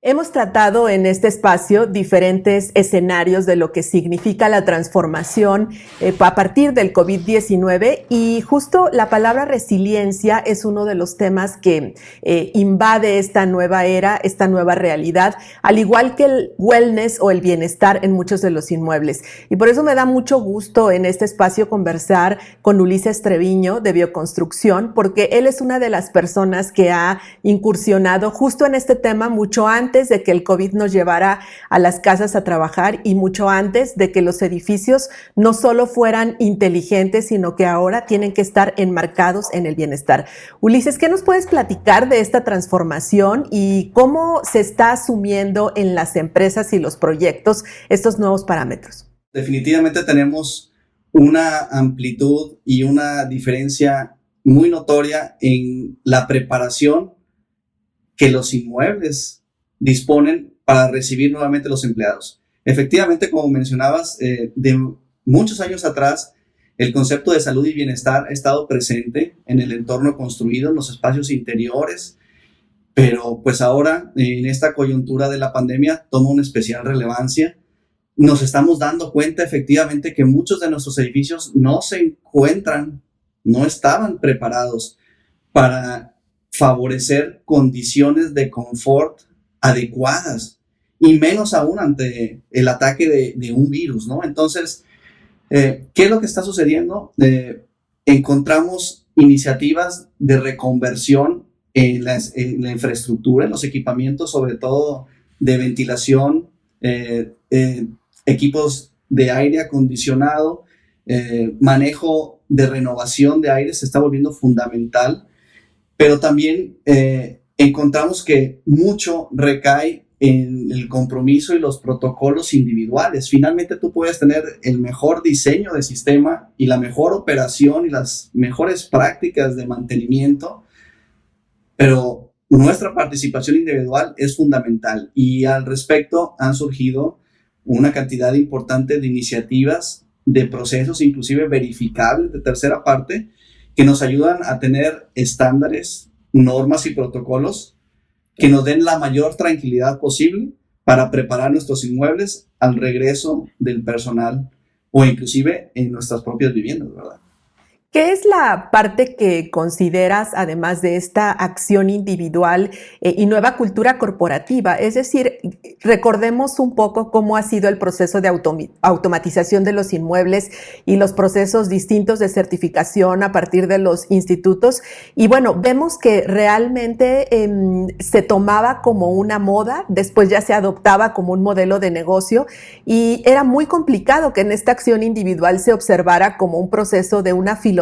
Hemos tratado en este espacio diferentes escenarios de lo que significa la transformación a partir del COVID-19 y justo la palabra resiliencia es uno de los temas que invade esta nueva era, esta nueva realidad, al igual que el wellness o el bienestar en muchos de los inmuebles. Y por eso me da mucho gusto en este espacio conversar con Ulises Treviño de Bioconstrucción, porque él es una de las personas que ha incursionado justo en este tema mucho antes de que el COVID nos llevara a las casas a trabajar y mucho antes de que los edificios no solo fueran inteligentes, sino que ahora tienen que estar enmarcados en el bienestar. Ulises, ¿qué nos puedes platicar de esta transformación y cómo se está asumiendo en las empresas y los proyectos estos nuevos parámetros? Definitivamente tenemos una amplitud y una diferencia muy notoria en la preparación que los inmuebles disponen para recibir nuevamente los empleados. Efectivamente, como mencionabas, de muchos años atrás, el concepto de salud y bienestar ha estado presente en el entorno construido, en los espacios interiores, pero pues ahora, en esta coyuntura de la pandemia, toma una especial relevancia. Nos estamos dando cuenta efectivamente que muchos de nuestros edificios no estaban preparados para favorecer condiciones de confort adecuadas, y menos aún ante el ataque de un virus, ¿no? Entonces, ¿qué es lo que está sucediendo? Encontramos iniciativas de reconversión en la infraestructura, en los equipamientos, sobre todo de ventilación, equipos de aire acondicionado, manejo de renovación de aire se está volviendo fundamental, pero también encontramos que mucho recae en el compromiso y los protocolos individuales. Finalmente tú puedes tener el mejor diseño de sistema y la mejor operación y las mejores prácticas de mantenimiento, pero nuestra participación individual es fundamental, y al respecto han surgido una cantidad importante de iniciativas, de procesos inclusive verificables de tercera parte, que nos ayudan a tener estándares, normas y protocolos que nos den la mayor tranquilidad posible para preparar nuestros inmuebles al regreso del personal o inclusive en nuestras propias viviendas, ¿verdad? ¿Qué es la parte que consideras, además de esta acción individual y nueva cultura corporativa? Es decir, recordemos un poco cómo ha sido el proceso de automatización de los inmuebles y los procesos distintos de certificación a partir de los institutos. Y bueno, vemos que realmente se tomaba como una moda, después ya se adoptaba como un modelo de negocio, y era muy complicado que en esta acción individual se observara como un proceso de una filosofía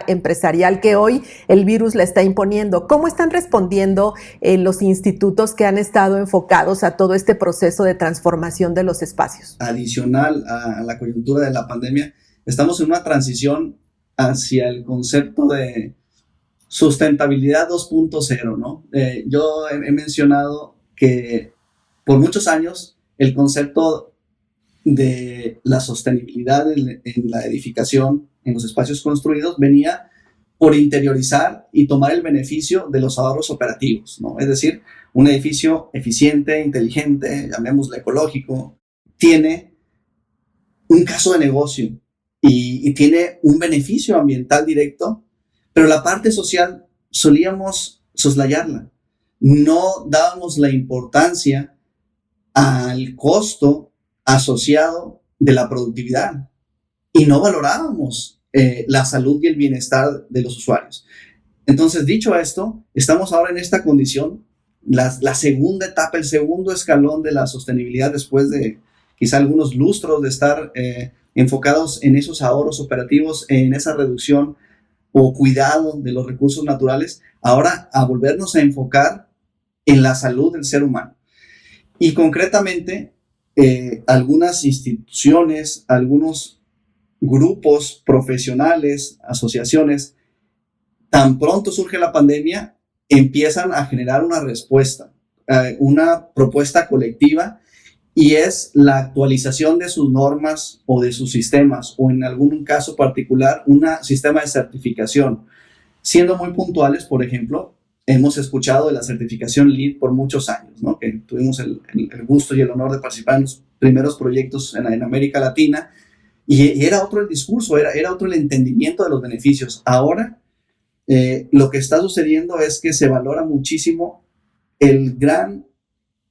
empresarial que hoy el virus la está imponiendo. ¿Cómo están respondiendo los institutos que han estado enfocados a todo este proceso de transformación de los espacios? Adicional a la coyuntura de la pandemia, estamos en una transición hacia el concepto de sustentabilidad 2.0, ¿no? Yo he mencionado que por muchos años el concepto de la sostenibilidad en la edificación, en los espacios construidos, venía por interiorizar y tomar el beneficio de los ahorros operativos, ¿no? Es decir, un edificio eficiente, inteligente, llamémosle ecológico, tiene un caso de negocio y tiene un beneficio ambiental directo, pero la parte social solíamos soslayarla. No dábamos la importancia al costo asociado de la productividad y no valorábamos la salud y el bienestar de los usuarios. Entonces, dicho esto, estamos ahora en esta condición, la segunda etapa, el segundo escalón de la sostenibilidad, después de quizá algunos lustros de estar enfocados en esos ahorros operativos, en esa reducción o cuidado de los recursos naturales, ahora a volvernos a enfocar en la salud del ser humano. Y concretamente, algunas instituciones, algunos grupos profesionales, asociaciones, tan pronto surge la pandemia, empiezan a generar una respuesta, una propuesta colectiva, y es la actualización de sus normas o de sus sistemas, o en algún caso particular, un sistema de certificación. Siendo muy puntuales, por ejemplo, hemos escuchado de la certificación LEED por muchos años, ¿no? Que tuvimos el gusto y el honor de participar en los primeros proyectos en América Latina, y era otro el discurso, era otro el entendimiento de los beneficios. Ahora, lo que está sucediendo es que se valora muchísimo el gran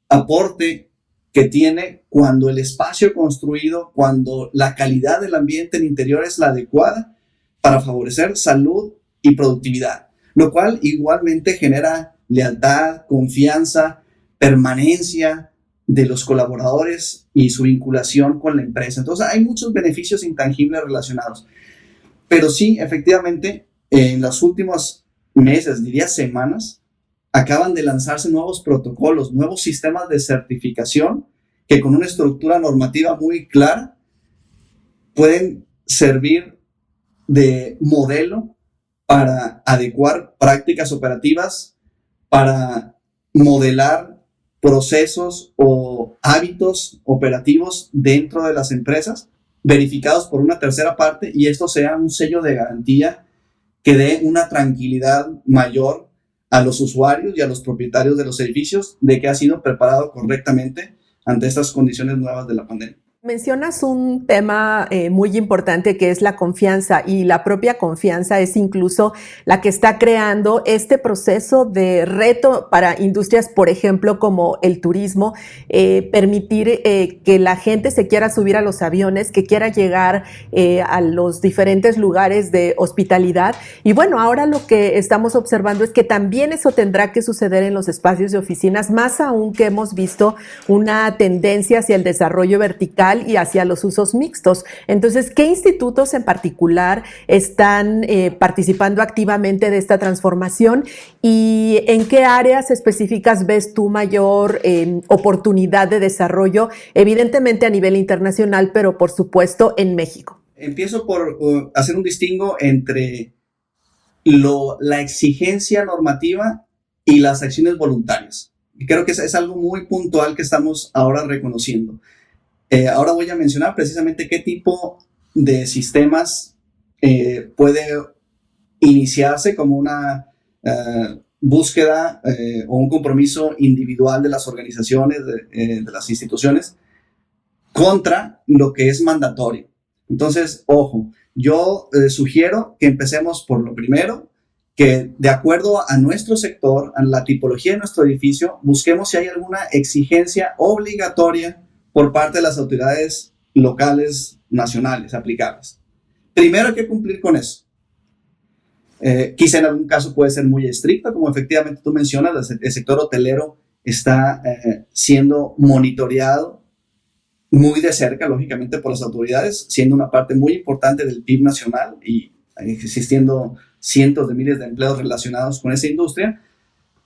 aporte que tiene cuando el espacio construido, cuando la calidad del ambiente en interior es la adecuada para favorecer salud y productividad, lo cual igualmente genera lealtad, confianza, permanencia de los colaboradores y su vinculación con la empresa. Entonces hay muchos beneficios intangibles relacionados, pero sí, efectivamente, en los últimos meses, diría semanas, acaban de lanzarse nuevos protocolos, nuevos sistemas de certificación que con una estructura normativa muy clara pueden servir de modelo para adecuar prácticas operativas, para modelar procesos o hábitos operativos dentro de las empresas, verificados por una tercera parte, y esto sea un sello de garantía que dé una tranquilidad mayor a los usuarios y a los propietarios de los edificios de que ha sido preparado correctamente ante estas condiciones nuevas de la pandemia. Mencionas un tema muy importante que es la confianza, y la propia confianza es incluso la que está creando este proceso de reto para industrias, por ejemplo, como el turismo, permitir que la gente se quiera subir a los aviones, que quiera llegar a los diferentes lugares de hospitalidad. Y bueno, ahora lo que estamos observando es que también eso tendrá que suceder en los espacios de oficinas, más aún que hemos visto una tendencia hacia el desarrollo vertical y hacia los usos mixtos. Entonces, ¿qué institutos en particular están participando activamente de esta transformación, y en qué áreas específicas ves tú mayor oportunidad de desarrollo, evidentemente a nivel internacional, pero por supuesto en México? Empiezo por hacer un distingo entre la exigencia normativa y las acciones voluntarias. Creo que es algo muy puntual que estamos ahora reconociendo. Ahora voy a mencionar precisamente qué tipo de sistemas puede iniciarse como una búsqueda o un compromiso individual de las organizaciones, de las instituciones, contra lo que es mandatorio. Entonces, ojo, yo sugiero que empecemos por lo primero, que de acuerdo a nuestro sector, a la tipología de nuestro edificio, busquemos si hay alguna exigencia obligatoria por parte de las autoridades locales, nacionales, aplicables. Primero hay que cumplir con eso. Quizá en algún caso puede ser muy estricta, como efectivamente tú mencionas, el sector hotelero está siendo monitoreado muy de cerca, lógicamente, por las autoridades, siendo una parte muy importante del PIB nacional y existiendo cientos de miles de empleos relacionados con esa industria.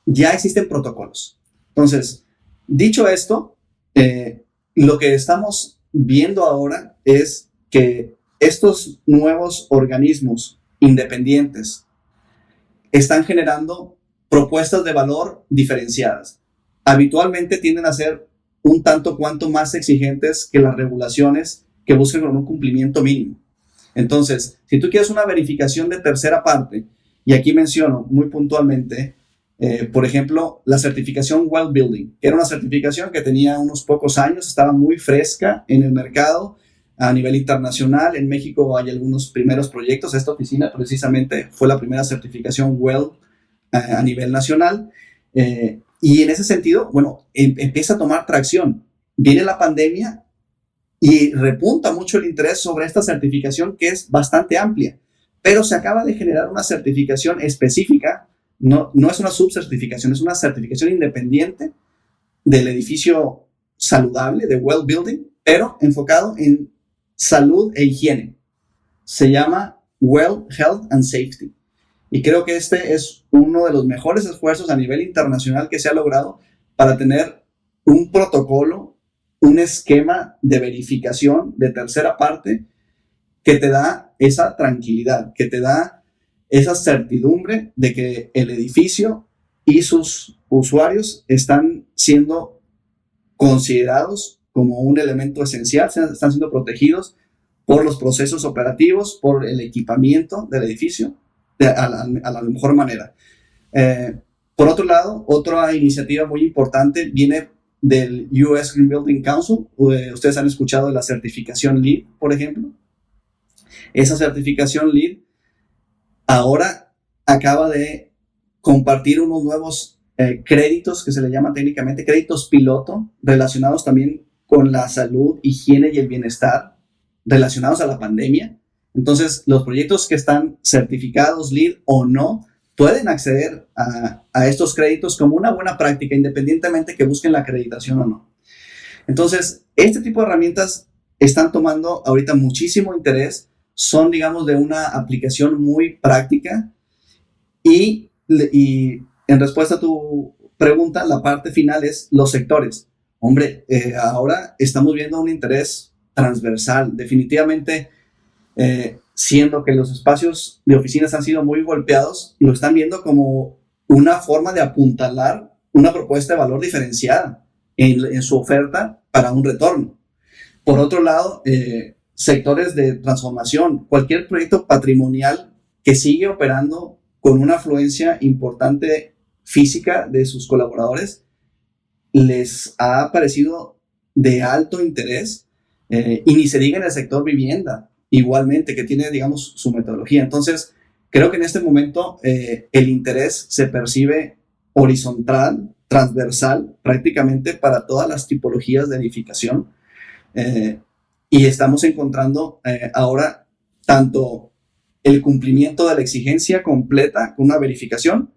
Ya existen protocolos. Entonces, dicho esto, lo que estamos viendo ahora es que estos nuevos organismos independientes están generando propuestas de valor diferenciadas. Habitualmente tienden a ser un tanto cuanto más exigentes que las regulaciones que buscan con un cumplimiento mínimo. Entonces, si tú quieres una verificación de tercera parte, y aquí menciono muy puntualmente, por ejemplo, la certificación Well Building, que era una certificación que tenía unos pocos años, estaba muy fresca en el mercado a nivel internacional. En México hay algunos primeros proyectos. Esta oficina precisamente fue la primera certificación Well a nivel nacional. Y en ese sentido, bueno, empieza a tomar tracción. Viene la pandemia y repunta mucho el interés sobre esta certificación, que es bastante amplia, pero se acaba de generar una certificación específica. No es una subcertificación, es una certificación independiente del edificio saludable, de Well Building, pero enfocado en salud e higiene. Se llama Well Health and Safety. Y creo que este es uno de los mejores esfuerzos a nivel internacional que se ha logrado para tener un protocolo, un esquema de verificación de tercera parte que te da esa tranquilidad, que te da esa certidumbre de que el edificio y sus usuarios están siendo considerados como un elemento esencial, están siendo protegidos por los procesos operativos, por el equipamiento del edificio, a la mejor manera. Por otro lado, otra iniciativa muy importante viene del US Green Building Council. Ustedes han escuchado de la certificación LEED, por ejemplo. Esa certificación LEED ahora acaba de compartir unos nuevos créditos que se le llaman técnicamente créditos piloto, relacionados también con la salud, higiene y el bienestar, relacionados a la pandemia. Entonces, los proyectos que están certificados LEED o no pueden acceder a estos créditos como una buena práctica, independientemente que busquen la acreditación o no. Entonces, este tipo de herramientas están tomando ahorita muchísimo interés, son, digamos, de una aplicación muy práctica y en respuesta a tu pregunta, la parte final es los sectores. Hombre, ahora estamos viendo un interés transversal, definitivamente. Siendo que los espacios de oficinas han sido muy golpeados, lo están viendo como una forma de apuntalar una propuesta de valor diferenciada en su oferta para un retorno. Por otro lado, sectores de transformación, cualquier proyecto patrimonial que sigue operando con una afluencia importante física de sus colaboradores, les ha parecido de alto interés, y ni se diga en el sector vivienda, igualmente, que tiene, digamos, su metodología. Entonces, creo que en este momento el interés se percibe horizontal, transversal, prácticamente para todas las tipologías de edificación. Y estamos encontrando ahora tanto el cumplimiento de la exigencia completa con una verificación,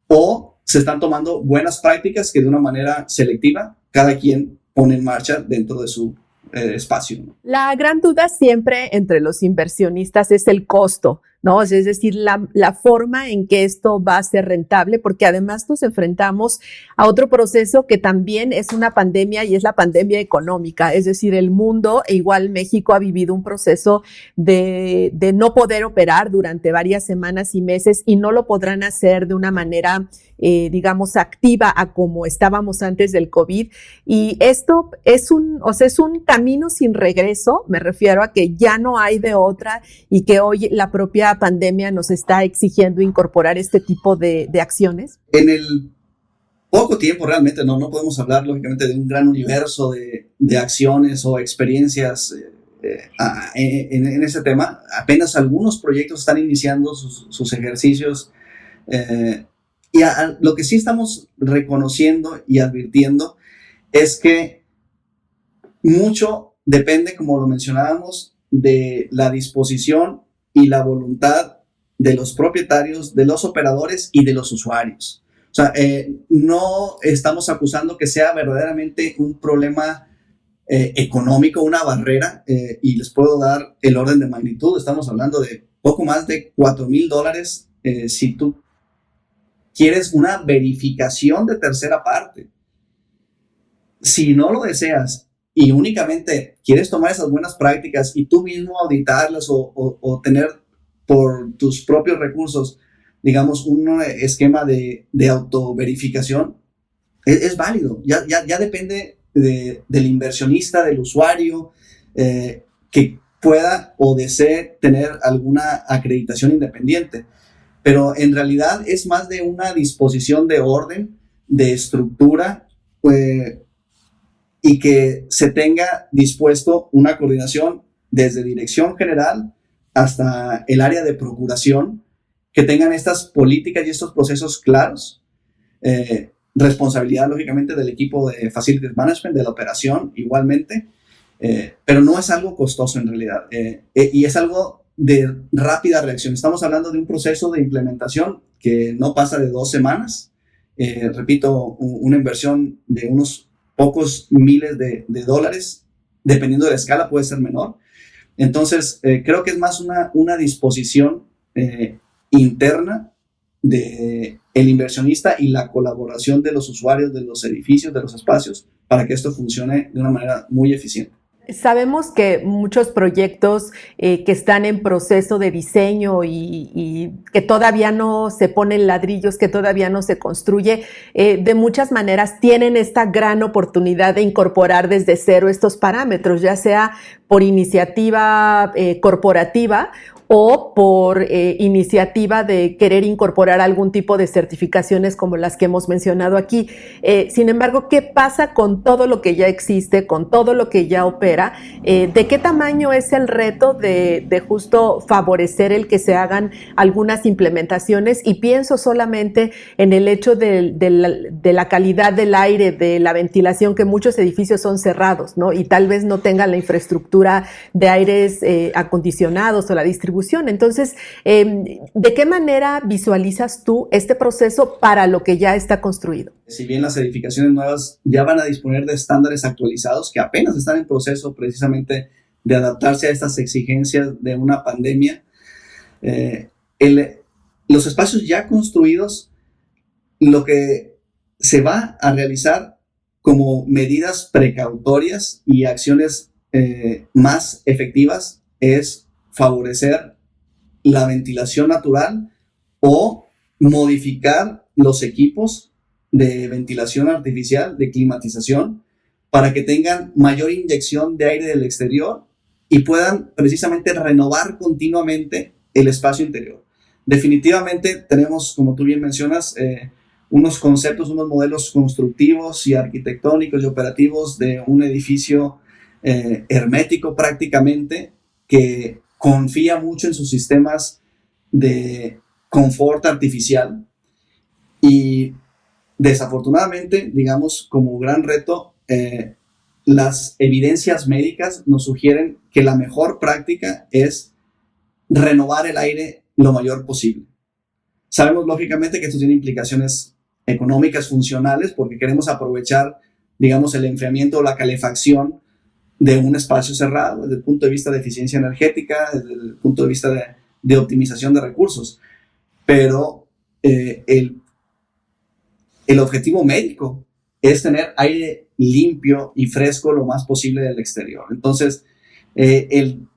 o se están tomando buenas prácticas que de una manera selectiva cada quien pone en marcha dentro de su espacio, ¿no? La gran duda siempre entre los inversionistas es el costo, ¿no? Es decir, la forma en que esto va a ser rentable, porque además nos enfrentamos a otro proceso que también es una pandemia, y es la pandemia económica. Es decir, el mundo, e igual México, ha vivido un proceso de no poder operar durante varias semanas y meses, y no lo podrán hacer de una manera, digamos, activa a como estábamos antes del COVID. Y esto es un camino sin regreso. Me refiero a que ya no hay de otra, y que hoy la propia pandemia nos está exigiendo incorporar este tipo de acciones. En el poco tiempo, realmente no podemos hablar lógicamente de un gran universo de acciones o experiencias en ese tema. Apenas algunos proyectos están iniciando sus ejercicios, y lo que sí estamos reconociendo y advirtiendo es que mucho depende, como lo mencionábamos, de la disposición y la voluntad de los propietarios, de los operadores y de los usuarios. O sea, no estamos acusando que sea verdaderamente un problema económico, una barrera, y les puedo dar el orden de magnitud. Estamos hablando de poco más de $4,000 si tú quieres una verificación de tercera parte. Si no lo deseas y únicamente quieres tomar esas buenas prácticas y tú mismo auditarlas o tener por tus propios recursos, digamos, un esquema de autoverificación, es válido. Ya depende del inversionista, del usuario, que pueda o desee tener alguna acreditación independiente. Pero en realidad es más de una disposición de orden, de estructura, y que se tenga dispuesto una coordinación desde dirección general hasta el área de procuración, que tengan estas políticas y estos procesos claros. Responsabilidad, lógicamente, del equipo de Facilities Management, de la operación, igualmente, pero no es algo costoso en realidad, y es algo de rápida reacción. Estamos hablando de un proceso de implementación que no pasa de 2 semanas. Repito, una inversión de unos pocos miles de dólares, dependiendo de la escala, puede ser menor. Entonces, creo que es más una disposición interna del inversionista y la colaboración de los usuarios, de los edificios, de los espacios, para que esto funcione de una manera muy eficiente. Sabemos que muchos proyectos que están en proceso de diseño y que todavía no se ponen ladrillos, que todavía no se construye, de muchas maneras tienen esta gran oportunidad de incorporar desde cero estos parámetros, ya sea por iniciativa corporativa o por iniciativa de querer incorporar algún tipo de certificaciones como las que hemos mencionado aquí. Sin embargo, ¿qué pasa con todo lo que ya existe, con todo lo que ya opera? ¿De qué tamaño es el reto de justo favorecer el que se hagan algunas implementaciones? Y pienso solamente en el hecho de la calidad del aire, de la ventilación, que muchos edificios son cerrados, ¿no? Y tal vez no tengan la infraestructura de aires acondicionados o la distribución. Entonces, ¿de qué manera visualizas tú este proceso para lo que ya está construido? Si bien las edificaciones nuevas ya van a disponer de estándares actualizados que apenas están en proceso precisamente de adaptarse a estas exigencias de una pandemia, los espacios ya construidos, lo que se va a realizar como medidas precautorias y acciones más efectivas es favorecer la ventilación natural o modificar los equipos de ventilación artificial, de climatización, para que tengan mayor inyección de aire del exterior y puedan precisamente renovar continuamente el espacio interior. Definitivamente tenemos, como tú bien mencionas, unos conceptos, unos modelos constructivos y arquitectónicos y operativos de un edificio hermético prácticamente, que confía mucho en sus sistemas de confort artificial. Y desafortunadamente, digamos, como gran reto, las evidencias médicas nos sugieren que la mejor práctica es renovar el aire lo mayor posible. Sabemos lógicamente que esto tiene implicaciones económicas, funcionales, porque queremos aprovechar, digamos, el enfriamiento o la calefacción de un espacio cerrado desde el punto de vista de eficiencia energética, desde el punto de vista de optimización de recursos. Pero el objetivo médico es tener aire limpio y fresco lo más posible del exterior. Entonces, el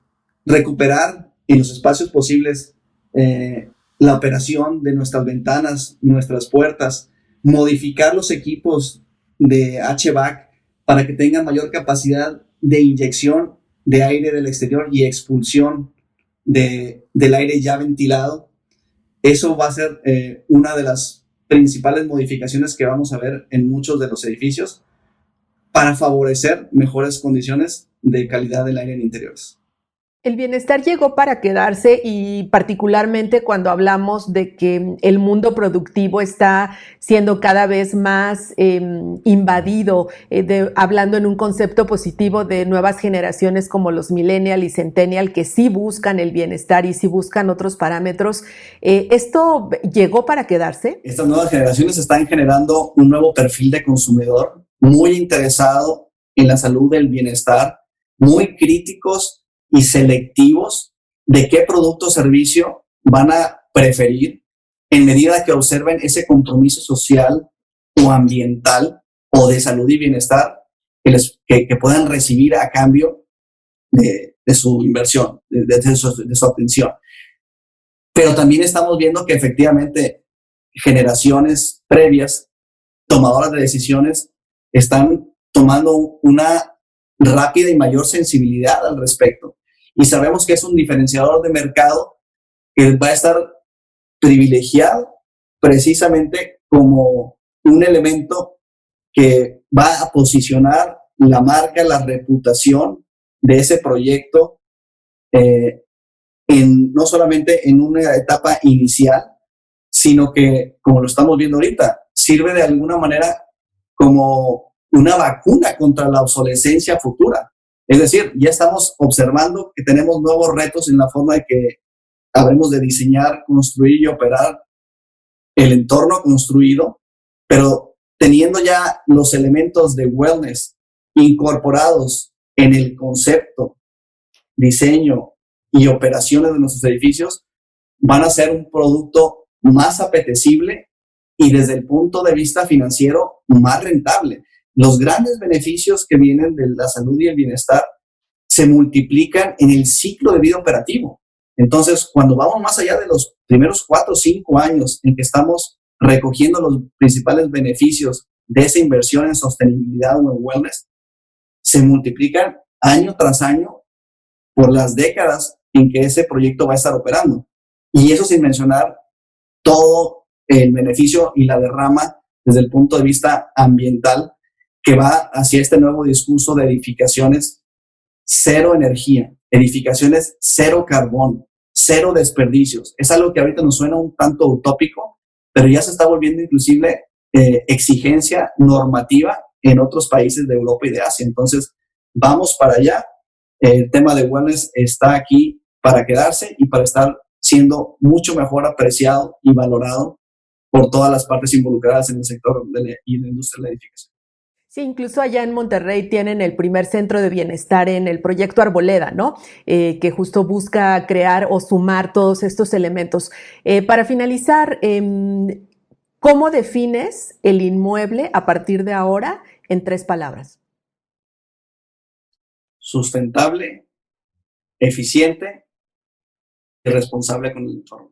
recuperar en los espacios posibles la operación de nuestras ventanas, nuestras puertas, modificar los equipos de HVAC para que tengan mayor capacidad de inyección de aire del exterior y expulsión del aire ya ventilado. Eso va a ser una de las principales modificaciones que vamos a ver en muchos de los edificios para favorecer mejores condiciones de calidad del aire en interiores. El bienestar llegó para quedarse, y particularmente cuando hablamos de que el mundo productivo está siendo cada vez más invadido, hablando en un concepto positivo de nuevas generaciones como los millennial y centennial, que sí buscan el bienestar y sí buscan otros parámetros. ¿Esto llegó para quedarse? Estas nuevas generaciones están generando un nuevo perfil de consumidor muy interesado en la salud del bienestar, muy críticos y selectivos de qué producto o servicio van a preferir en medida que observen ese compromiso social o ambiental o de salud y bienestar que puedan recibir a cambio de su inversión, de su atención. Pero también estamos viendo que efectivamente generaciones previas, tomadoras de decisiones, están tomando una rápida y mayor sensibilidad al respecto. Y sabemos que es un diferenciador de mercado que va a estar privilegiado precisamente como un elemento que va a posicionar la marca, la reputación de ese proyecto no solamente en una etapa inicial, sino que, como lo estamos viendo ahorita, sirve de alguna manera como una vacuna contra la obsolescencia futura. Es decir, ya estamos observando que tenemos nuevos retos en la forma de que habremos de diseñar, construir y operar el entorno construido, pero teniendo ya los elementos de wellness incorporados en el concepto, diseño y operaciones de nuestros edificios, van a ser un producto más apetecible y desde el punto de vista financiero más rentable. Los grandes beneficios que vienen de la salud y el bienestar se multiplican en el ciclo de vida operativo. Entonces, cuando vamos más allá de los primeros 4 o 5 años en que estamos recogiendo los principales beneficios de esa inversión en sostenibilidad o en wellness, se multiplican año tras año por las décadas en que ese proyecto va a estar operando. Y eso sin mencionar todo el beneficio y la derrama desde el punto de vista ambiental que va hacia este nuevo discurso de edificaciones cero energía, edificaciones cero carbón, cero desperdicios. Es algo que ahorita nos suena un tanto utópico, pero ya se está volviendo inclusive exigencia normativa en otros países de Europa y de Asia. Entonces, vamos para allá. El tema de wellness está aquí para quedarse y para estar siendo mucho mejor apreciado y valorado por todas las partes involucradas en el sector y la industria de la edificación. Sí, incluso allá en Monterrey tienen el primer centro de bienestar en el proyecto Arboleda, ¿no? Que justo busca crear o sumar todos estos elementos. Para finalizar, ¿cómo defines el inmueble a partir de ahora en 3 palabras? Sustentable, eficiente y responsable con el entorno.